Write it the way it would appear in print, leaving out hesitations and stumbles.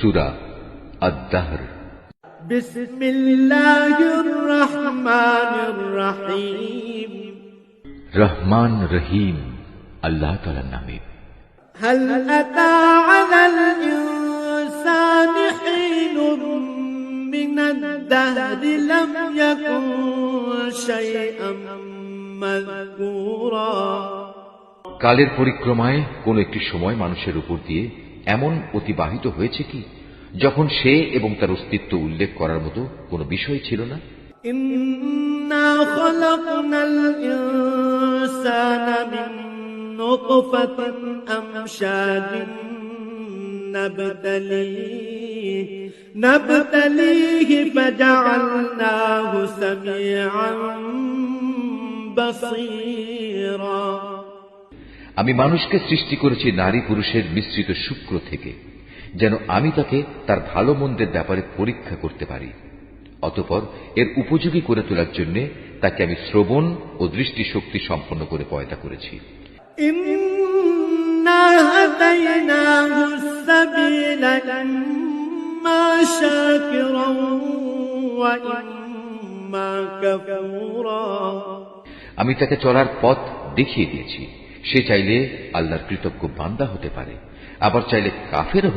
সূরা আদ-দাহর। বিসমিল্লাহির রহমানির রহিম। রহমান রহিম আল্লাহ তাআলার নামে। হাল আতা আলাল ইনসানি হিনুন মিনাদ দাহরি লাম ইয়াকুন শাইআম মাযকুরা। কালের পরিক্রমায় কোন একটি সময় মানুষের উপর দিয়ে এমন অতিবাহিত হয়েছে কি যখন সে এবং তার অস্তিত্ব উল্লেখ করার মতো কোনো বিষয় ছিল না। ইন্না খালাকনাল ইনসানা মিন নুতফাতিন আমশাজিন নাবতালিহি ফাজআলনাহু সামিআন বাসীরা। আমি মানুষকে সৃষ্টি করেছি নারী পুরুষের মিশ্রিত শুক্র থেকে, যেন আমি তাকে তার ভালো মন্দের ব্যাপারে পরীক্ষা করতে পারি। অতঃপর এর উপযোগী করে তোলার জন্য তাকে আমি শ্রবণ ও দৃষ্টিশক্তি সম্পন্ন করে পয়দা করেছি। ইন্না হাদাইনাহুস সাবিলা ইম্মা শাকিরান ওয়া ইম্মা কাফুরা। আমি তাকে চলার পথ দেখিয়ে দিয়েছি। সে চাইলে আল্লাহর কৃতজ্ঞ বান্দা হতে পারে, আবার চাইলে কাফেরও